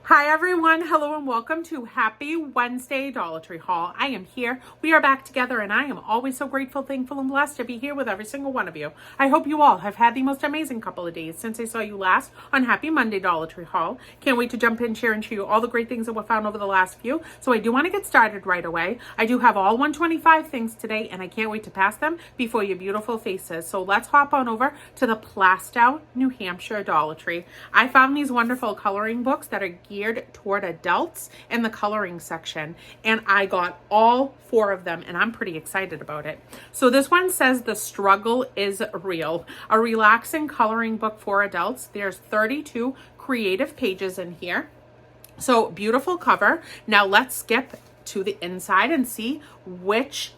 Hi everyone, hello and welcome to Happy Wednesday Dollar Tree Haul. I am here, we are back together, and I am always so grateful, thankful, and blessed to be here with every single one of you. I hope you all have had the most amazing couple of days since I saw you last on Happy Monday Dollar Tree Haul. Can't wait to jump in, share, and show you all the great things that were found over the last few. So I do want to get started right away. I do have all 125 things today, and I can't wait to pass them before your beautiful faces. So let's hop on over to the Plastow, New Hampshire Dollar Tree. I found these wonderful coloring books that are geared toward adults in the coloring section, and I got all 4 of them, and I'm pretty excited about it. So this one says The Struggle is Real, a relaxing coloring book for adults. There's 32 creative pages in here. So beautiful cover. Now let's skip to the inside and see which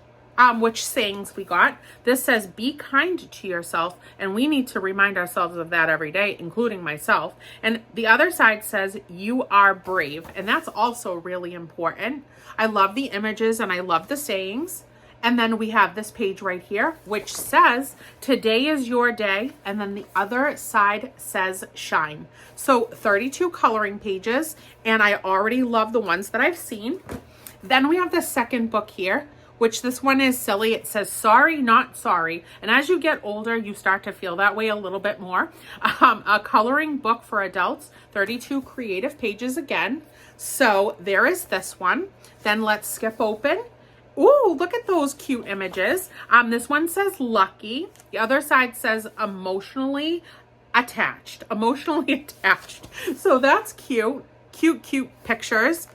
sayings we got. This says, be kind to yourself, and we need to remind ourselves of that every day, including myself. And the other side says, you are brave, and that's also really important. I love the images and I love the sayings. And then we have this page right here, which says, today is your day. And then the other side says, shine. So 32 coloring pages, and I already love the ones that I've seen. Then we have the second book here, which this one is silly. It says, sorry, not sorry. And as you get older, you start to feel that way a little bit more. A coloring book for adults, 32 creative pages again. So there is this one. Then let's skip open. Ooh, look at those cute images. This one says lucky. The other side says emotionally attached. Emotionally attached. So that's cute. Cute pictures.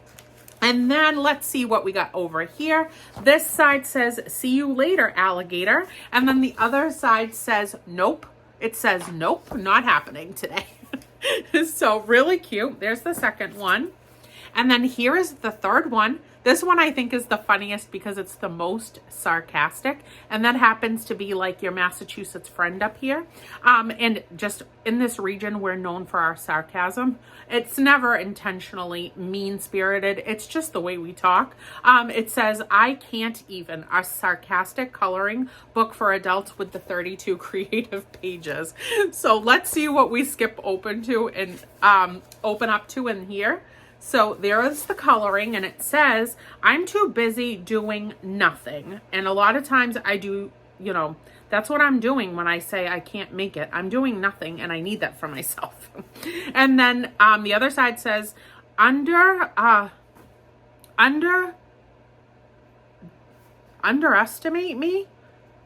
And then let's see what we got over here. This side says, see you later, alligator. And then the other side says, nope. It says, nope, not happening today. So really cute. There's the second one. And then here is the third one. This one I think is the funniest because it's the most sarcastic. And that happens to be like your Massachusetts friend up here. And just in this region, we're known for our sarcasm. It's never intentionally mean-spirited. It's just the way we talk. It says, I can't even, a sarcastic coloring book for adults with the 32 creative pages. So let's see what we skip open to and open up to in here. So there is the coloring, and it says, I'm too busy doing nothing. And a lot of times I do, that's what I'm doing when I say I can't make it. I'm doing nothing, and I need that for myself. And then the other side says, underestimate me?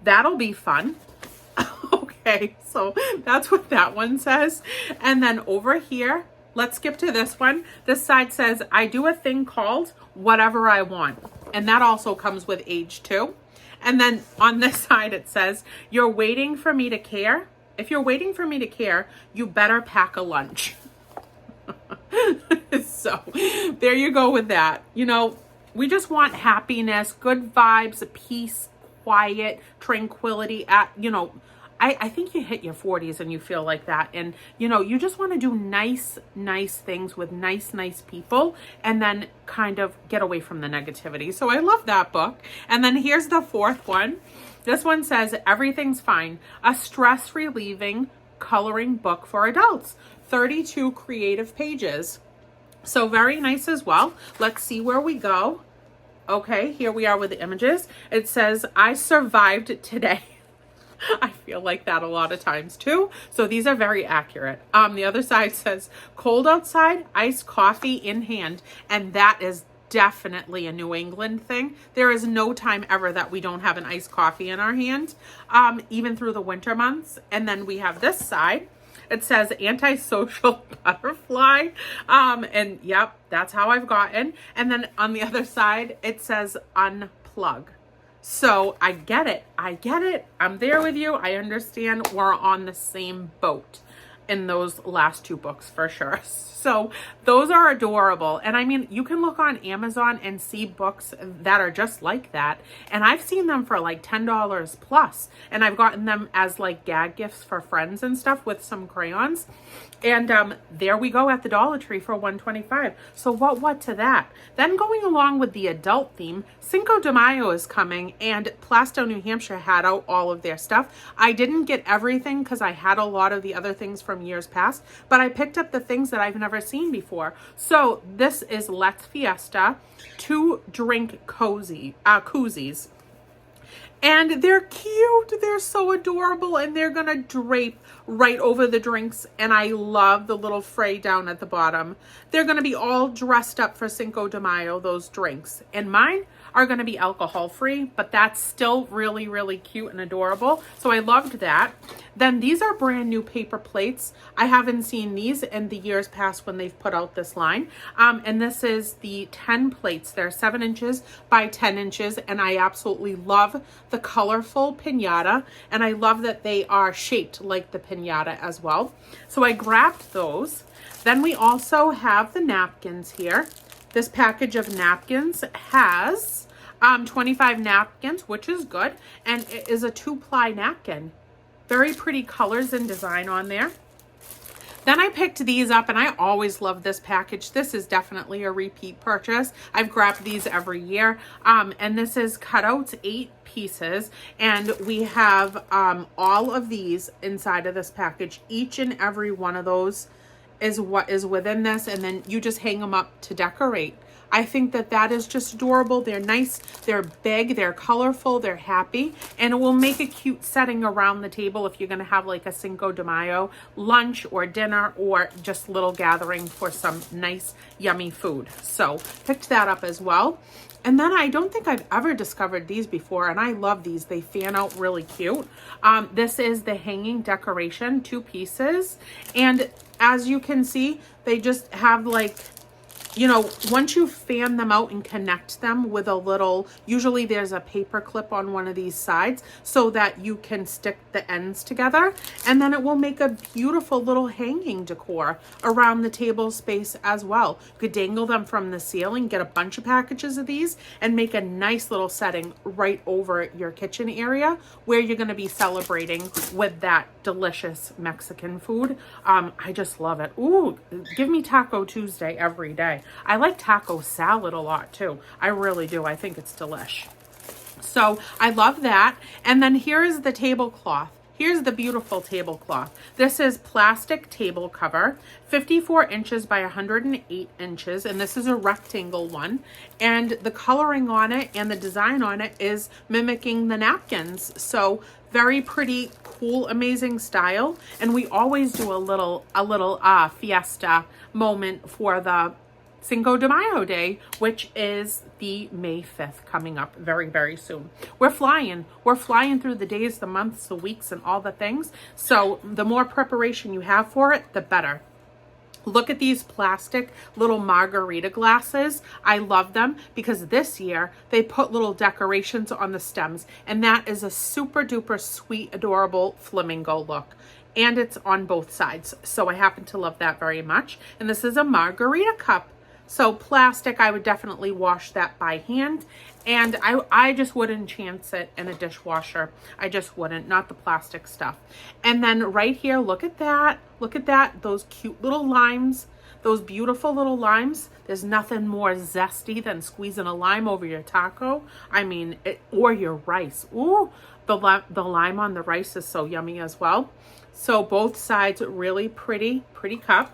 That'll be fun. Okay, so that's what that one says. And then over here, let's skip to this one. This side says, I do a thing called whatever I want. And that also comes with age too. And then on this side, it says, you're waiting for me to care. If you're waiting for me to care, you better pack a lunch. So there you go with that. We just want happiness, good vibes, peace, quiet, tranquility I think you hit your 40s and you feel like that. And, you just want to do nice things with nice people and then kind of get away from the negativity. So I love that book. And then here's the fourth one. This one says, Everything's Fine, a stress relieving coloring book for adults. 32 creative pages. So very nice as well. Let's see where we go. Okay, here we are with the images. It says, I survived today. I feel like that a lot of times too. So these are very accurate. The other side says, cold outside, iced coffee in hand. And that is definitely a New England thing. There is no time ever that we don't have an iced coffee in our hand, even through the winter months. And then we have this side. It says antisocial butterfly. And yep, that's how I've gotten. And then on the other side, it says unplug. So I get it. I'm there with you. I understand we're on the same boat in those last 2 books for sure. So those are adorable. And I mean, you can look on Amazon and see books that are just like that. And I've seen them for like $10 plus. And I've gotten them as like gag gifts for friends and stuff with some crayons. And there we go at the Dollar Tree for $125. So what to that? Then going along with the adult theme, Cinco de Mayo is coming, and Plastow, New Hampshire had out all of their stuff. I didn't get everything because I had a lot of the other things from from years past, but I picked up the things that I've never seen before. So this is Let's Fiesta 2-drink koozies. And they're cute. They're so adorable. And they're going to drape right over the drinks. And I love the little fray down at the bottom. They're going to be all dressed up for Cinco de Mayo, those drinks. And mine are going to be alcohol free, but that's still really, really cute and adorable. So I loved that. Then these are brand new paper plates. I haven't seen these in the years past when they've put out this line. And this is the 10 plates. They're 7 inches by 10 inches. And I absolutely love the colorful piñata. And I love that they are shaped like the piñata as well. So I grabbed those. Then we also have the napkins here. This package of napkins has 25 napkins, which is good. And it is a 2-ply napkin. Very pretty colors and design on there. Then I picked these up, and I always love this package. This is definitely a repeat purchase. I've grabbed these every year. And this is cutouts, 8 pieces. And we have all of these inside of this package. Each and every one of those is what is within this. And then you just hang them up to decorate. I think that that is just adorable. They're nice, they're big, they're colorful, they're happy, and it will make a cute setting around the table if you're going to have like a Cinco de Mayo lunch or dinner or just little gathering for some nice, yummy food. So picked that up as well. And then I don't think I've ever discovered these before, and I love these. They fan out really cute. This is the hanging decoration, 2 pieces. And as you can see, they just have like, you know, once you fan them out and connect them with a little, usually there's a paper clip on one of these sides so that you can stick the ends together, and then it will make a beautiful little hanging decor around the table space as well. You could dangle them from the ceiling, get a bunch of packages of these, and make a nice little setting right over your kitchen area where you're going to be celebrating with that delicious Mexican food. I just love it. Ooh, give me Taco Tuesday every day. I like taco salad a lot too. I really do. I think it's delish. So I love that. And then here is the tablecloth. Here's the beautiful tablecloth. This is plastic table cover, 54 inches by 108 inches. And this is a rectangle one. And the coloring on it and the design on it is mimicking the napkins. So very pretty, cool, amazing style. And we always do a little fiesta moment for the Cinco de Mayo day, which is the May 5th, coming up very, very soon. We're flying through the days, the months, the weeks, and all the things. So the more preparation you have for it, the better. Look at these plastic little margarita glasses. I love them because this year they put little decorations on the stems, and that is a super duper sweet, adorable flamingo look. And it's on both sides. So I happen to love that very much. And this is a margarita cup. So plastic, I would definitely wash that by hand. And I just wouldn't chance it in a dishwasher. I just wouldn't, not the plastic stuff. And then right here, look at that. Look at that, those cute little limes, those beautiful little limes. There's nothing more zesty than squeezing a lime over your taco. I mean, or your rice. Ooh, the lime on the rice is so yummy as well. So both sides, really pretty cup.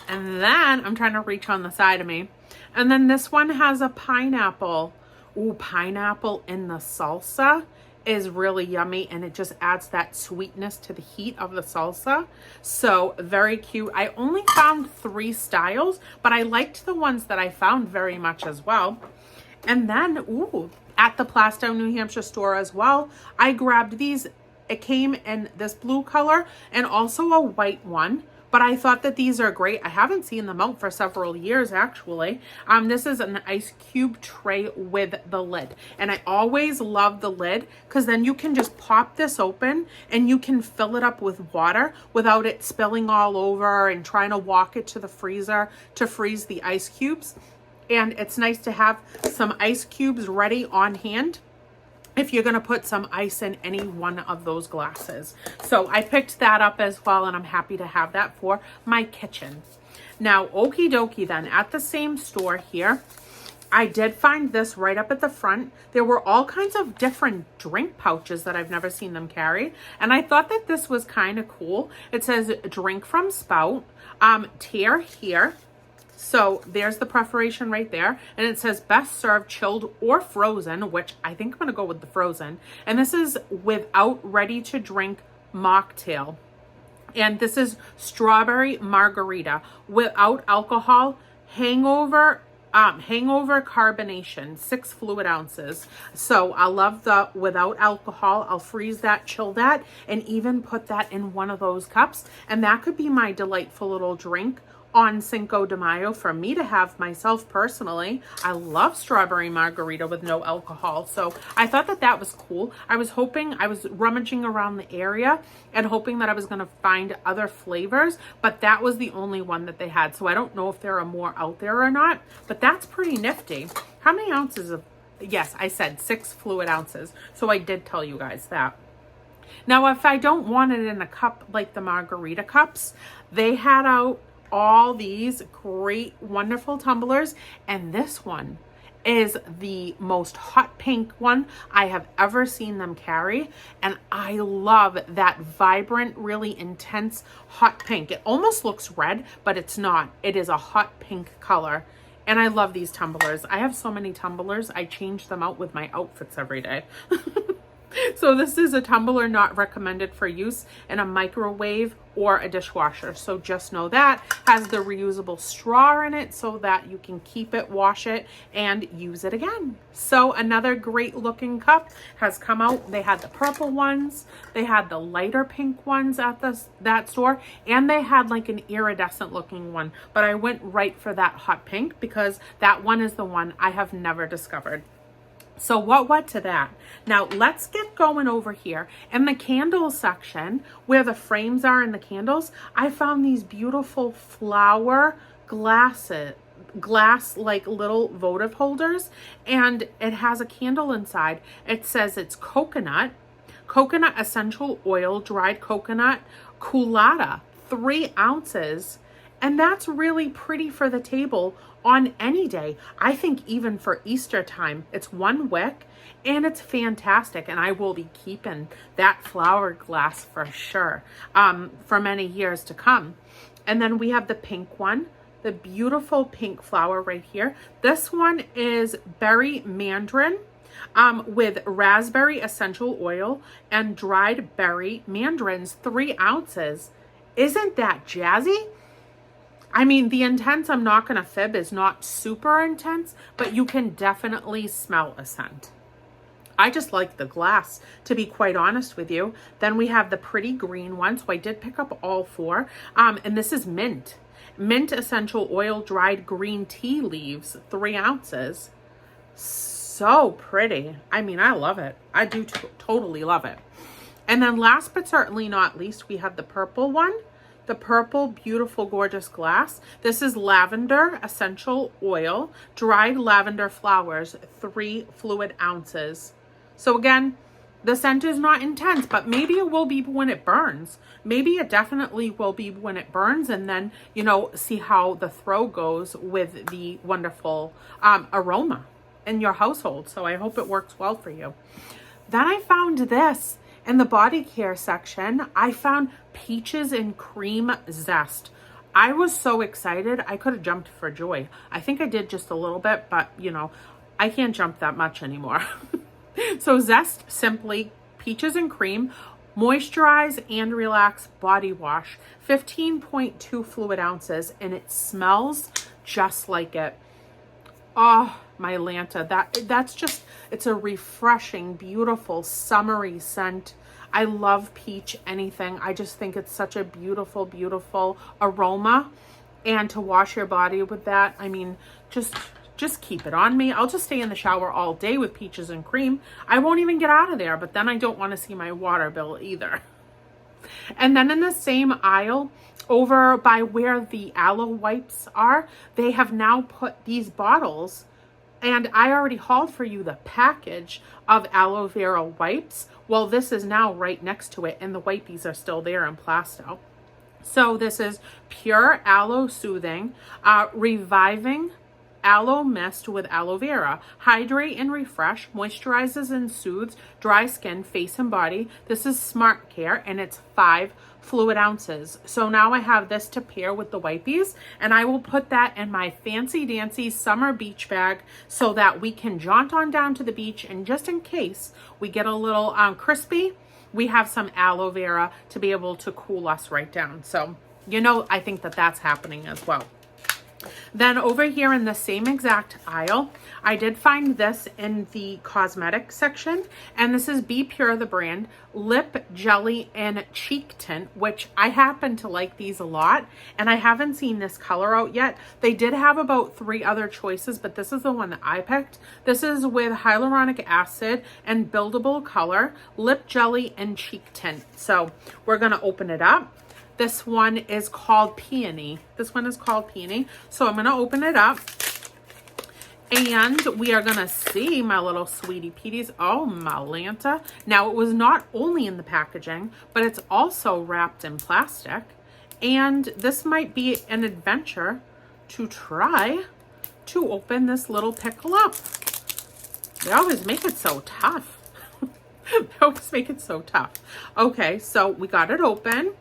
And then I'm trying to reach on the side of me. And then this one has a pineapple. Ooh, pineapple in the salsa is really yummy, and it just adds that sweetness to the heat of the salsa. So very cute. I only found 3 styles, but I liked the ones that I found very much as well. And then, ooh, at the Plastow, New Hampshire store as well, I grabbed these. It came in this blue color and also a white one. But I thought that these are great. I haven't seen them out for several years, actually. This is an ice cube tray with the lid. And I always love the lid because then you can just pop this open and you can fill it up with water without it spilling all over and trying to walk it to the freezer to freeze the ice cubes. And it's nice to have some ice cubes ready on hand if you're going to put some ice in any one of those glasses. So I picked that up as well, and I'm happy to have that for my kitchen. Now, okie dokie then, at the same store here, I did find this right up at the front. There were all kinds of different drink pouches that I've never seen them carry. And I thought that this was kind of cool. It says drink from spout, tear here. So there's the preparation right there. And it says best served chilled or frozen, which I think I'm going to go with the frozen. And this is without ready to drink mocktail. And this is strawberry margarita without alcohol, hangover carbonation, 6 fluid ounces. So I love the without alcohol. I'll freeze that, chill that, and even put that in one of those cups. And that could be my delightful little drink on Cinco de Mayo for me to have myself personally. I love strawberry margarita with no alcohol. So I thought that that was cool. I was rummaging around the area and hoping that I was going to find other flavors, but that was the only one that they had. So I don't know if there are more out there or not, but that's pretty nifty. How many ounces of, yes, I said 6 fluid ounces. So I did tell you guys that. Now, if I don't want it in a cup like the margarita cups, they had out all these great, wonderful tumblers. And this one is the most hot pink one I have ever seen them carry. And I love that vibrant, really intense hot pink. It almost looks red, but it's not. It is a hot pink color. And I love these tumblers. I have so many tumblers. I change them out with my outfits every day. So this is a tumbler not recommended for use in a microwave or a dishwasher. So just know that has the reusable straw in it so that you can keep it, wash it, and use it again. So another great looking cup has come out. They had the purple ones, they had the lighter pink ones at that store, and they had like an iridescent looking one. But I went right for that hot pink because that one is the one I have never discovered. So what to that? Now let's get going over here in the candle section where the frames are in the candles. I found these beautiful flower glass like little votive holders, and it has a candle inside. It says it's coconut essential oil, dried coconut, culotta, 3 ounces. And that's really pretty for the table on any day. I think even for Easter time, it's 1 wick and it's fantastic. And I will be keeping that flower glass for sure for many years to come. And then we have the pink one, the beautiful pink flower right here. This one is berry mandarin with raspberry essential oil and dried berry mandarins, 3 ounces. Isn't that jazzy? I mean, the intense, I'm not going to fib, is not super intense, but you can definitely smell a scent. I just like the glass, to be quite honest with you. Then we have the pretty green one. So I did pick up all 4. And this is mint. Mint essential oil, dried green tea leaves, 3 ounces. So pretty. I mean, I love it. I do totally love it. And then last but certainly not least, we have the purple one. The purple, beautiful, gorgeous glass. This is lavender essential oil, dried lavender flowers, 3 fluid ounces. So again, the scent is not intense, but maybe it will be when it burns. Maybe it definitely will be when it burns, and then, you know, see how the throw goes with the wonderful aroma in your household. So I hope it works well for you. Then I found this. In the body care section, I found peaches and cream zest. I was so excited. I could have jumped for joy. I think I did just a little bit, but you know, I can't jump that much anymore. So Zest Simply Peaches and Cream Moisturize and Relax Body Wash, 15.2 fluid ounces, and it smells just like it. Oh, my Lanta, that's just, it's a refreshing, beautiful, summery scent. I love peach anything. I just think it's such a beautiful, beautiful aroma. And to wash your body with that, I mean, just keep it on me. I'll just stay in the shower all day with peaches and cream. I won't even get out of there, but then I don't want to see my water bill either. And then in the same aisle, over by where the aloe wipes are, they have now put these bottles, and I already hauled for you the package of aloe vera wipes. Well, this is now right next to it, and the wipies are still there in Plasto. So this is Pure Aloe Soothing, Reviving Aloe Mist with aloe vera. Hydrate and refresh, moisturizes and soothes dry skin, face and body. This is Smart Care, and it's 5 fluid ounces. So now I have this to pair with the wipies, and I will put that in my fancy dancy summer beach bag so that we can jaunt on down to the beach, and just in case we get a little crispy, we have some aloe vera to be able to cool us right down. So, you know, I think that that's happening as well. Then over here in the same exact aisle, I did find this in the cosmetic section, and this is Be Pure, the brand, Lip Jelly and Cheek Tint, which I happen to like these a lot, and I haven't seen this color out yet. They did have about 3 other choices, but this is the one that I picked. This is with hyaluronic acid and buildable color, Lip Jelly and Cheek Tint. So we're gonna open it up. This one is called Peony. This one is called Peony. So I'm going to open it up, and we are going to see my little sweetie peaties. Oh, my Lanta. Now, it was not only in the packaging, but it's also wrapped in plastic. And this might be an adventure to try to open this little pickle up. They always make it so tough. They always make it so tough. Okay, so we got it open.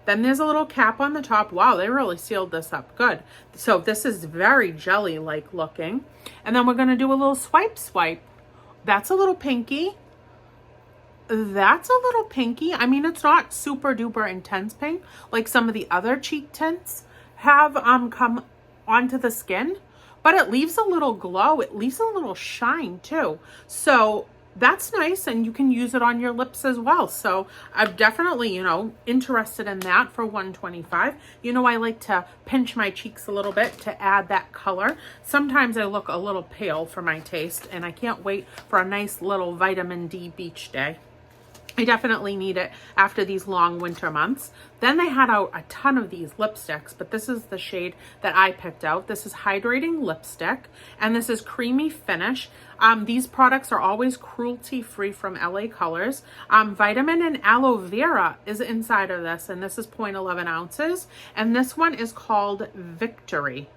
Then there's a little cap on the top. Wow, they really sealed this up good. So this is very jelly-like looking. And then we're going to do a little swipe. That's a little pinky. That's a little pinky. I mean, it's not super duper intense pink like some of the other cheek tints have come onto the skin. But it leaves a little glow. It leaves a little shine too. So that's nice, and you can use it on your lips as well. So I'm definitely, you know, interested in that for $125. You know, I like to pinch my cheeks a little bit to add that color. Sometimes I look a little pale for my taste, and I can't wait for a nice little vitamin D beach day. I definitely need it after these long winter months. Then they had out a ton of these lipsticks, but this is the shade that I picked out. This is Hydrating Lipstick, and this is Creamy Finish. These products are always cruelty-free from LA Colors. Vitamin and aloe vera is inside of this, and this is 0.11 ounces. And this one is called Victory.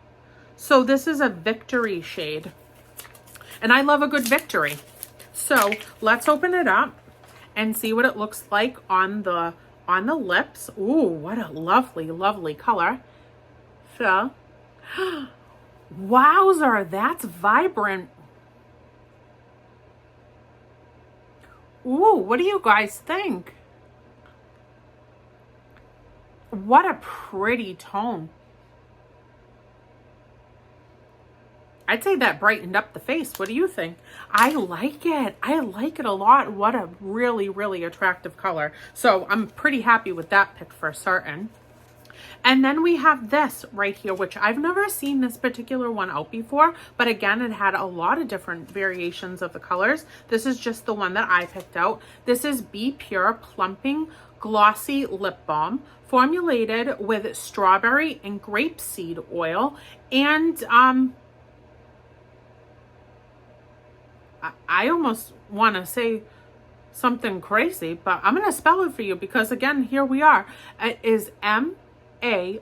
So this is a Victory shade, and I love a good Victory. So let's open it up and see what it looks like on the lips. Ooh, what a lovely, lovely color. So, wowzer, that's vibrant. Ooh, what do you guys think? What a pretty tone. I'd say that brightened up the face. What do you think? I like it. I like it a lot. What a really, really attractive color. So I'm pretty happy with that pick for certain. And then we have this right here, which I've never seen this particular one out before. But again, it had a lot of different variations of the colors. This is just the one that I picked out. This is Be Pure Plumping Glossy Lip Balm, formulated with strawberry and grapeseed oil. And I almost want to say something crazy, but I'm going to spell it for you because, again, here we are. It is MARACUJA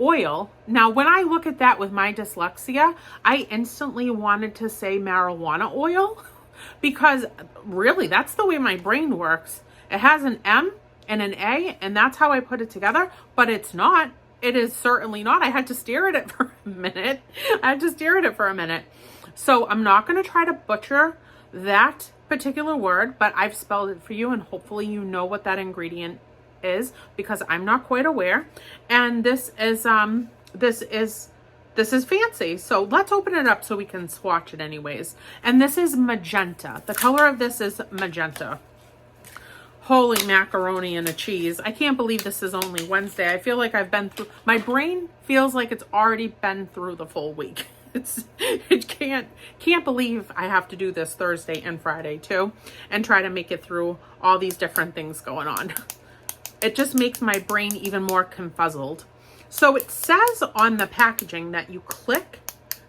oil. Now, when I look at that with my dyslexia, I instantly wanted to say marijuana oil because really that's the way my brain works. It has an M and an A, and that's how I put it together, but it's not. It is certainly not. I had to stare at it for a minute. So I'm not going to try to butcher that particular word, but I've spelled it for you, and hopefully you know what that ingredient is because I'm not quite aware. And this is fancy. So let's open it up so we can swatch it anyways. And this is magenta. The color of this is magenta. Holy macaroni and a cheese. I can't believe this is only Wednesday. I feel like I've been through, my brain feels like it's already been through the full week. It can't believe I have to do this Thursday and Friday too, and try to make it through all these different things going on. It just makes my brain even more confuzzled. So it says on the packaging that you click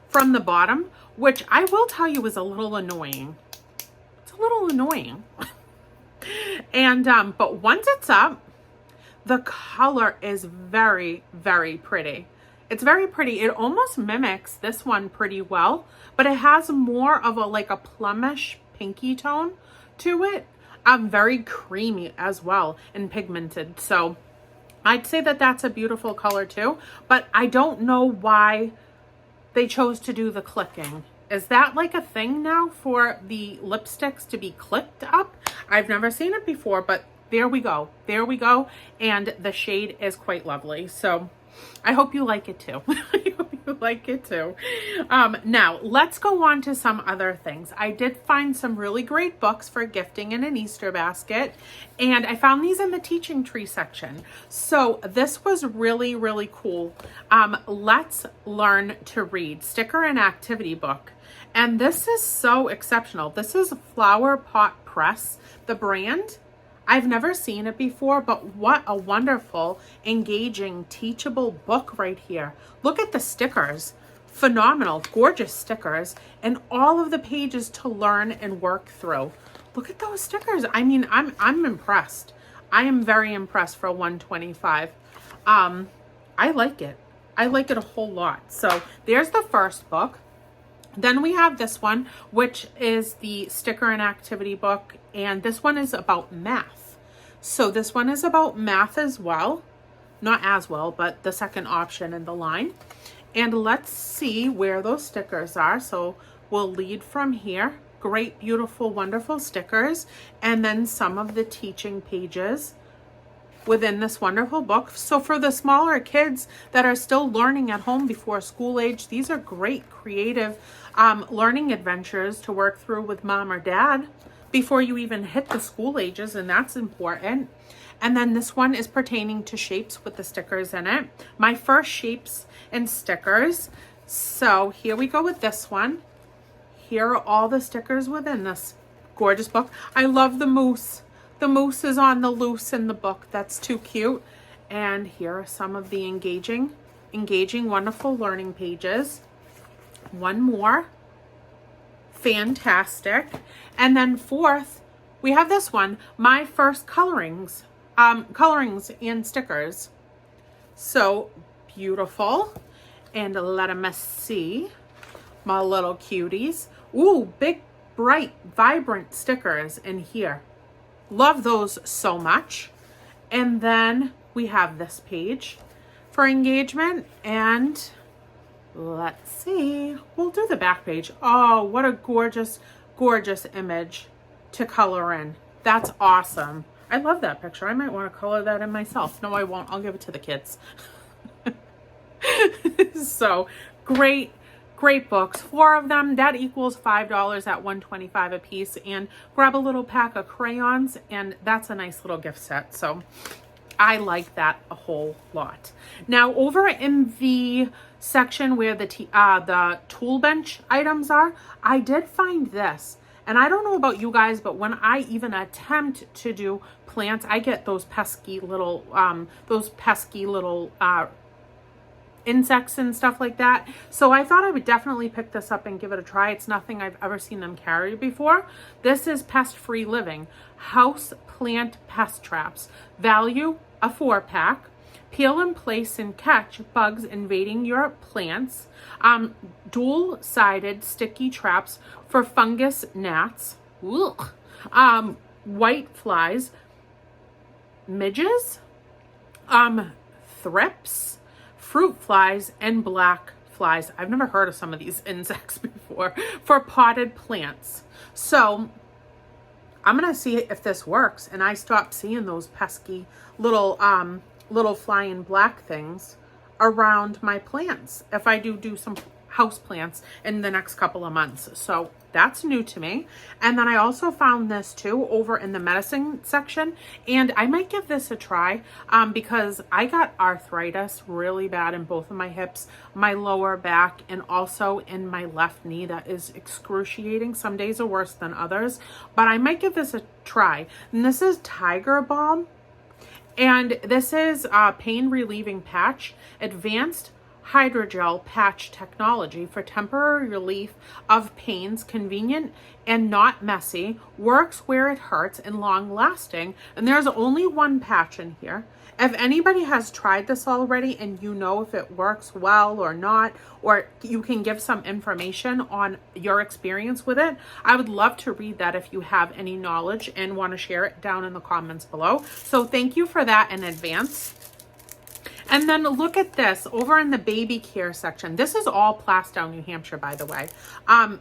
from the bottom, which I will tell you is a little annoying. It's a little annoying. And but once it's up, The color is very, very pretty. It's very pretty. It almost mimics this one pretty well, but it has more of a like a plumish pinky tone to it. Very creamy as well and pigmented. So I'd say that that's a beautiful color too, but I don't know why they chose to do the clicking. Is that like a thing now for the lipsticks to be clicked up? I've never seen it before, but there we go. There we go. And the shade is quite lovely. So I hope you like it too. I hope you like it too. Now let's go on to some other things. I did find some really great books for gifting in an Easter basket, and I found these in the teaching tree section. So this was really, really cool. Let's Learn to Read sticker and activity book. And this is so exceptional. This is Flower Pot Press, the brand. I've never seen it before, but what a wonderful, engaging, teachable book right here. Look at the stickers. Phenomenal, gorgeous stickers, and all of the pages to learn and work through. Look at those stickers. I mean, I'm impressed. I am very impressed for $125. I like it. I like it a whole lot. So there's the first book. Then we have this one, which is the sticker and activity book. And this one is about math. So this one is about math as well. Not as well, but the second option in the line. And let's see where those stickers are. So we'll lead from here. Great, beautiful, wonderful stickers. And then some of the teaching pages within this wonderful book. So for the smaller kids that are still learning at home before school age, these are great creative learning adventures to work through with mom or dad before you even hit the school ages, and that's important. And then this one is pertaining to shapes with the stickers in it. My first shapes and stickers. So here we go with this one. Here are all the stickers within this gorgeous book. I love the moose. The moose is on the loose in the book. That's too cute. And here are some of the engaging, wonderful learning pages. One more. Fantastic. And then fourth, we have this one, my first colorings and stickers. So beautiful. And let them see my little cuties. Ooh, big, bright, vibrant stickers in here. Love those so much. And then we have this page for engagement, and let's see, we'll do the back page. Oh, what a gorgeous, gorgeous image to color in. That's awesome. I love that picture. I might want to color that in myself. No, I won't. I'll give it to the kids. So great, great books. 4 of them. That equals $5 at $125 a piece. And grab a little pack of crayons, and that's a nice little gift set. So I like that a whole lot. Now over in the section where the tool bench items are, I did find this. And I don't know about you guys, but when I even attempt to do plants, I get those pesky little insects and stuff like that. So I thought I would definitely pick this up and give it a try. It's nothing I've ever seen them carry before. This is Pest-Free Living House Plant Pest Traps. Value, a 4-pack. Peel and place and catch bugs invading your plants. Dual-sided sticky traps for fungus gnats. Ugh. White flies. Midges. Thrips. Fruit flies, and black flies. I've never heard of some of these insects before. For potted plants. So I'm gonna see if this works and I stop seeing those pesky little flying black things around my plants if I do some house plants in the next couple of months. So that's new to me. And then I also found this too over in the medicine section, and I might give this a try because I got arthritis really bad in both of my hips, my lower back, and also in my left knee. That is excruciating. Some days are worse than others, but I might give this a try. And this is Tiger Balm, and this is pain relieving patch, advanced hydrogel patch technology for temporary relief of pains, convenient and not messy, works where it hurts, and long lasting. And there's only one patch in here, If anybody has tried this already and you know if it works well or not, or you can give some information on your experience with it, I would love to read that if you have any knowledge and want to share it down in the comments below. So thank you for that in advance. And then look at this over in the baby care section. This is all Plastow, New Hampshire, by the way.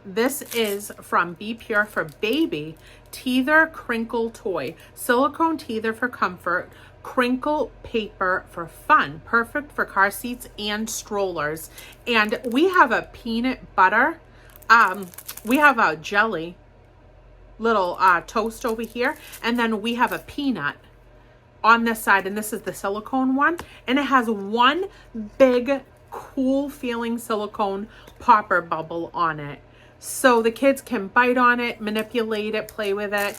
This is from Be Pure for Baby Teether Crinkle Toy. Silicone teether for comfort. Crinkle paper for fun. Perfect for car seats and strollers. And we have a peanut butter. We have a jelly little toast over here. And then we have a peanut on this side, and this is the silicone one, and it has one big cool feeling silicone popper bubble on it, so the kids can bite on it, manipulate it, play with it,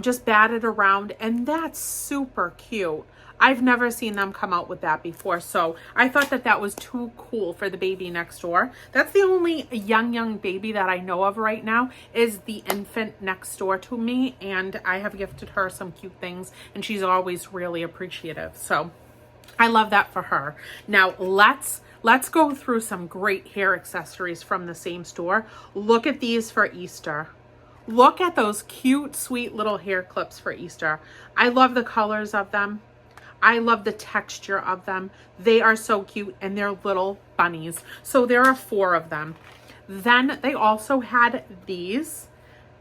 just bat it around, and that's super cute. I've never seen them come out with that before, so I thought that that was too cool for the baby next door. That's the only young baby that I know of right now is the infant next door to me, and I have gifted her some cute things, and she's always really appreciative. So I love that for her. Now let's go through some great hair accessories from the same store. Look at these for Easter. Look at those cute, sweet little hair clips for Easter. I love the colors of them. I love the texture of them. They are so cute, and they're little bunnies. So there are 4 of them. Then they also had these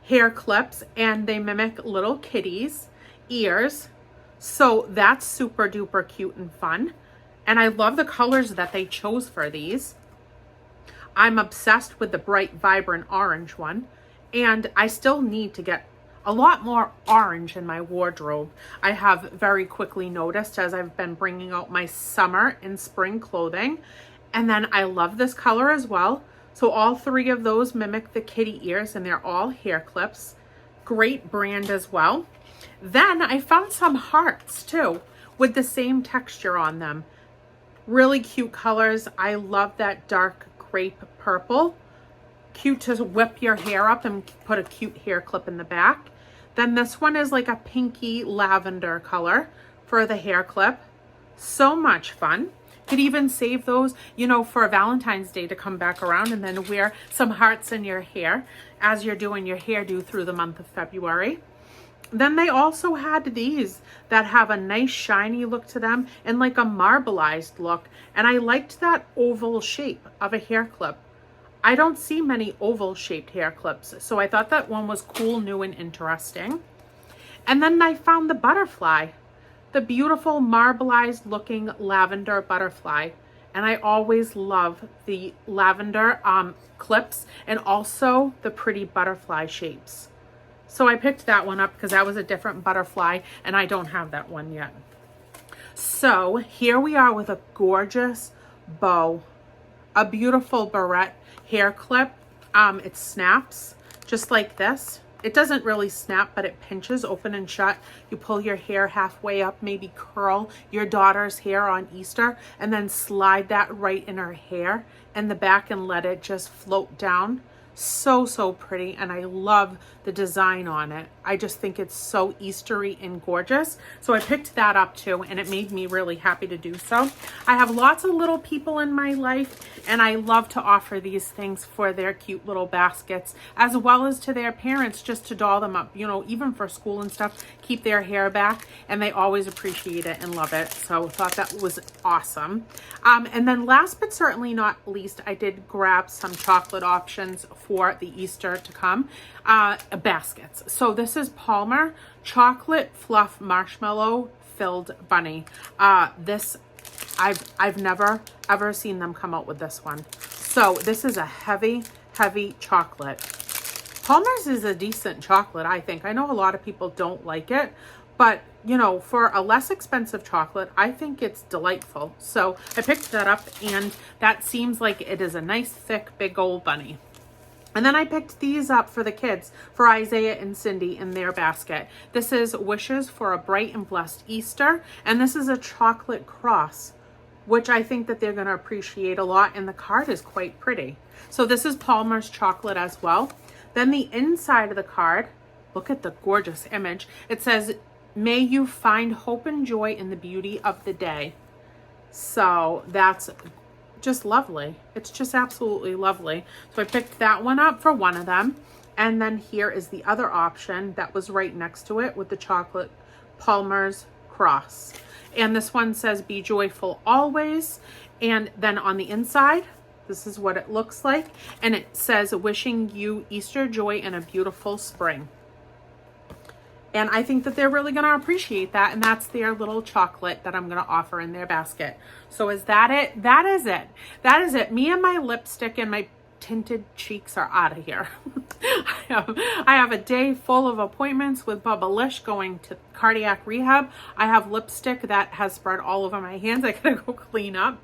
hair clips, and they mimic little kitties' ears. So that's super duper cute and fun. And I love the colors that they chose for these. I'm obsessed with the bright, vibrant orange one. And I still need to get a lot more orange in my wardrobe. I have very quickly noticed as I've been bringing out my summer and spring clothing. And then I love this color as well. So all 3 of those mimic the kitty ears, and they're all hair clips. Great brand as well. Then I found some hearts too with the same texture on them. Really cute colors. I love that dark grape purple. Cute to whip your hair up and put a cute hair clip in the back. Then this one is like a pinky lavender color for the hair clip. So much fun. Could even save those, you know, for Valentine's Day to come back around, and then wear some hearts in your hair as you're doing your hairdo through the month of February. Then they also had these that have a nice shiny look to them and like a marbleized look. And I liked that oval shape of a hair clip. I don't see many oval shaped hair clips, so I thought that one was cool, new, and interesting. And then I found the butterfly, the beautiful marbleized looking lavender butterfly. And I always love the lavender clips and also the pretty butterfly shapes. So I picked that one up because that was a different butterfly, and I don't have that one yet. So here we are with a gorgeous bow, a beautiful barrette hair clip. It snaps just like this. It doesn't really snap, but it pinches open and shut. You pull your hair halfway up, maybe curl your daughter's hair on Easter, and then slide that right in her hair in the back and let it just float down. So pretty, and I love the design on it. I just think it's so Eastery and gorgeous. So I picked that up too, and it made me really happy to do so. I have lots of little people in my life, and I love to offer these things for their cute little baskets, as well as to their parents, just to doll them up, you know, even for school and stuff, keep their hair back, and they always appreciate it and love it. So I thought that was awesome. And then last but certainly not least, I did grab some chocolate options for the Easter to come, baskets. So this is Palmer Chocolate Fluff Marshmallow Filled Bunny. This, I've never ever seen them come out with this one. So this is a heavy chocolate. Palmer's is a decent chocolate, I think. I know a lot of people don't like it, but you know, for a less expensive chocolate, I think it's delightful. So I picked that up, and that seems like it is a nice, thick, big old bunny. And then I picked these up for the kids, for Isaiah and Cindy in their basket. This is Wishes for a Bright and Blessed Easter, and this is a chocolate cross, which I think that they're going to appreciate a lot, and the card is quite pretty. So this is Palmer's chocolate as well. Then the inside of the card, look at the gorgeous image. It says, May you find hope and joy in the beauty of the day. So that's just lovely. It's just absolutely lovely. So I picked that one up for one of them. And then here is the other option that was right next to it with the chocolate Palmer's cross. And this one says, be joyful always. And then on the inside, this is what it looks like. And it says, wishing you Easter joy and a beautiful spring. And I think that they're really going to appreciate that. And that's their little chocolate that I'm going to offer in their basket. So is that it? That is it. That is it. Me and my lipstick and my tinted cheeks are out of here. I have a day full of appointments with Bubba Lish going to cardiac rehab. I have lipstick that has spread all over my hands. I gotta go clean up.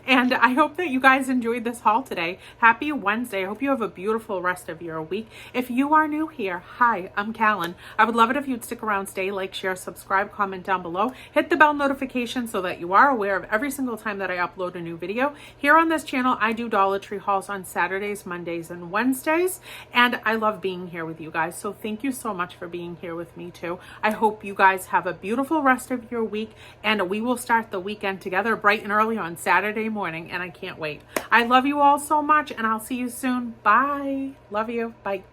And I hope that you guys enjoyed this haul today. Happy Wednesday. I hope you have a beautiful rest of your week. If you are new here, hi, I'm Callan. I would love it if you'd stick around, stay, like, share, subscribe, comment down below. Hit the bell notification so that you are aware of every single time that I upload a new video. Here on this channel, I do Dollar Tree hauls on Saturdays, Mondays, and Wednesdays. And I love being here with you guys. So thank you so much for being here with me too. I hope you guys have a beautiful rest of your week, and we will start the weekend together bright and early on Saturday morning, and I can't wait. I love you all so much, and I'll see you soon. Bye. Love you. Bye.